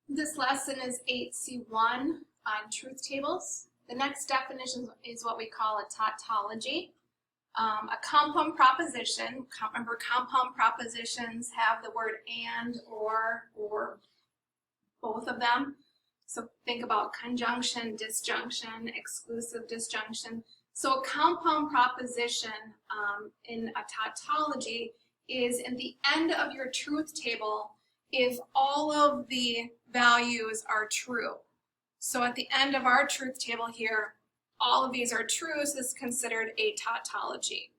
This lesson is 8C1 on truth tables. The next definition is what we call a tautology. A compound proposition, remember compound propositions have the word and, or both of them. So think about conjunction, disjunction, exclusive disjunction. So a compound proposition in a tautology is in the end of your truth table if all of the values are true. So at the end of our truth table here, all of these are true, so this is considered a tautology.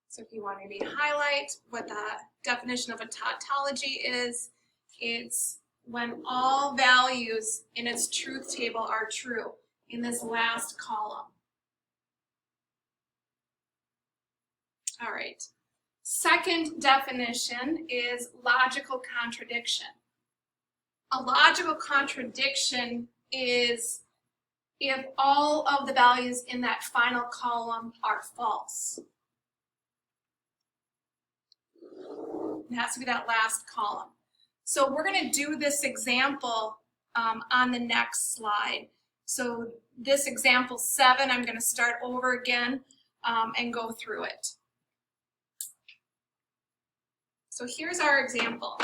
So if you want to maybe highlight what the definition of a tautology is, it's when all values in its truth table are true in this last column. All right. Second definition is logical contradiction. A logical contradiction is if all of the values in that final column are false. It has to be that last column. So we're going to do this example on the next slide. So this example 7, I'm going to start over again and go through it. So here's our example.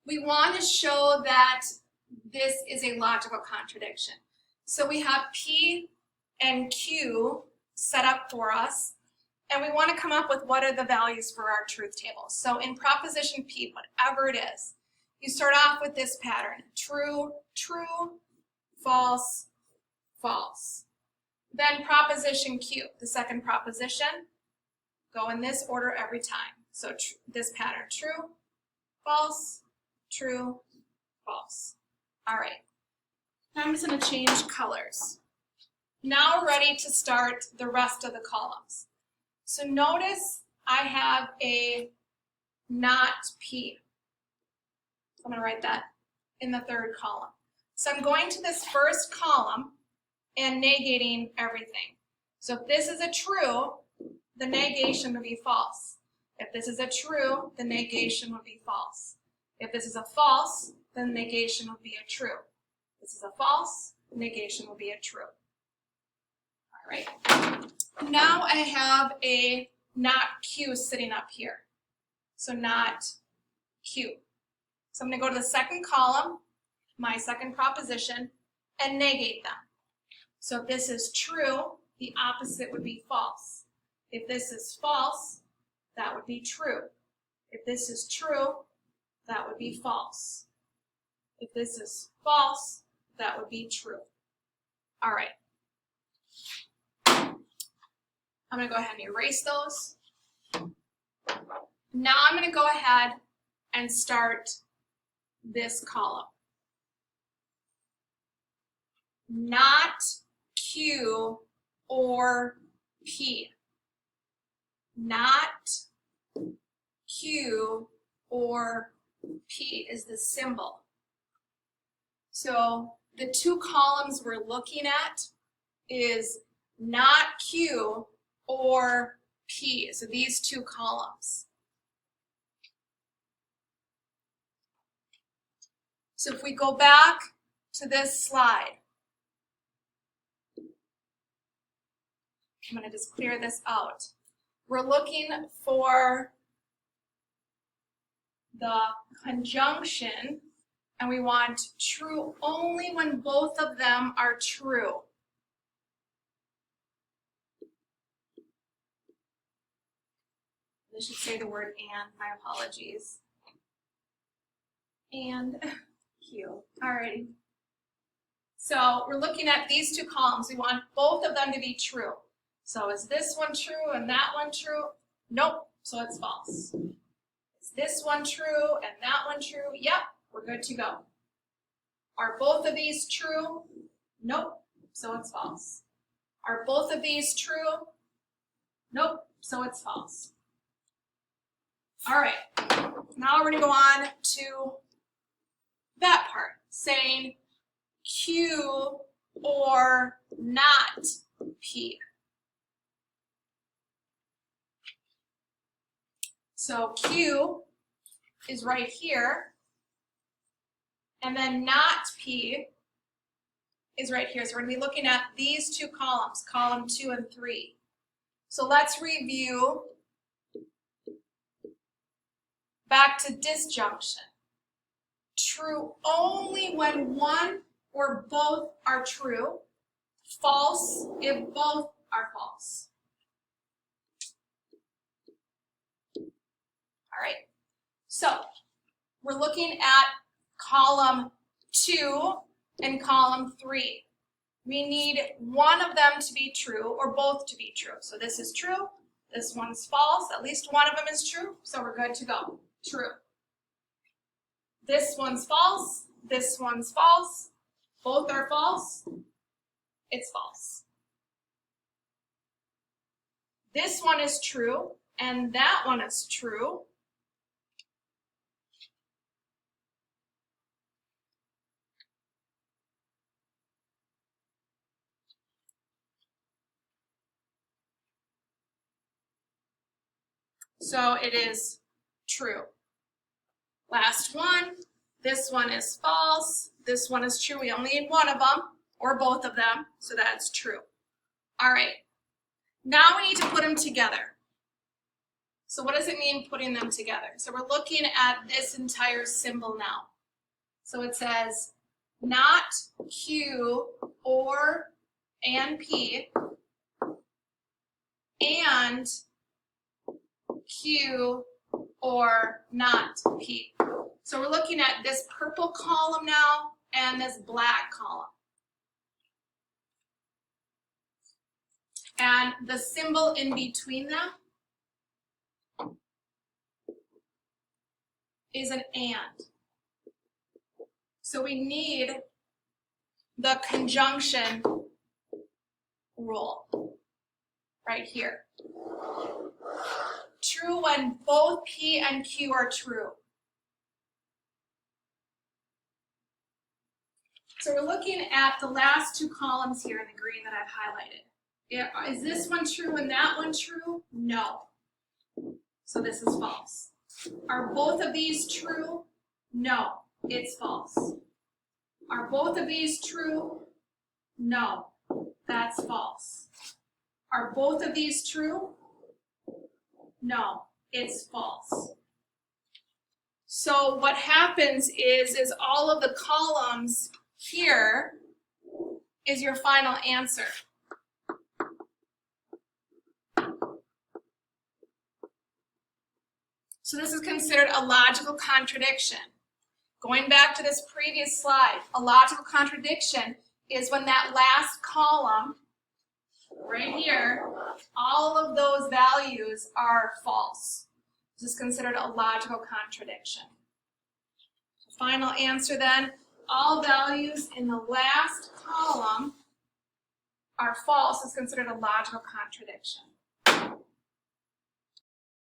We want to show that this is a logical contradiction. So we have P and Q set up for us, and we want to come up with what are the values for our truth table. So in proposition P, whatever it is, you start off with this pattern: true, true, false, false. Then proposition Q, the second proposition, go in this order every time. So this pattern: true, false, true, false. All right. Now I'm just going to change colors. Now we're ready to start the rest of the columns. So notice I have a not P. So I'm going to write that in the third column. So I'm going to this first column and negating everything. So if this is a true, the negation would be false. If this is a true, the negation would be false. If this is a false, then negation would be a true. If this is a false, negation will be a true. All right. Now I have a not Q sitting up here. So not Q. So I'm going to go to the second column, my second proposition, and negate them. So if this is true, the opposite would be false. If this is false, that would be true. If this is true, that would be false. If this is false, that would be true. All right. I'm going to go ahead and erase those. Now I'm going to go ahead and start this column. Not Q or P. Not Q or P is the symbol. So the two columns we're looking at is not Q or P. So these two columns. So if we go back to this slide, I'm going to just clear this out. We're looking for the conjunction, and we want true only when both of them are true. I should say the word and, my apologies. And Q. Alrighty. So we're looking at these two columns. We want both of them to be true. So is this one true and that one true? Nope, so it's false. Is this one true and that one true? Yep, we're good to go. Are both of these true? Nope, so it's false. Are both of these true? Nope, so it's false. All right, now we're going to go on to that part, saying Q or not P. So Q is right here, and then not P is right here. So we're going to be looking at these two columns, column 2 and 3. So let's review back to disjunction. True only when one or both are true. False if both are false. All right. So we're looking at column 2 and column 3. We need one of them to be true or both to be true. So this is true, this one's false, at least one of them is true, so we're good to go. True. This one's false, this one's false, both are false, it's false. This one is true, and that one is true. So it is true. Last one, this one is false, this one is true. We only need one of them, or both of them, so that's true. All right, now we need to put them together. So what does it mean putting them together? So we're looking at this entire symbol now. So it says not Q or and P, and Q or not P. So we're looking at this purple column now and this black column. And the symbol in between them is an and. So we need the conjunction rule right here. True when both P and Q are true. So we're looking at the last two columns here in the green that I've highlighted. Is this one true and that one true? No. So this is false. Are both of these true? No, it's false. Are both of these true? No, that's false. Are both of these true? No, it's false. So what happens is all of the columns here is your final answer. So this is considered a logical contradiction. Going back to this previous slide, a logical contradiction is when that last column, right here, all of those values are false. This is considered a logical contradiction. Final answer then, all values in the last column are false is considered a logical contradiction.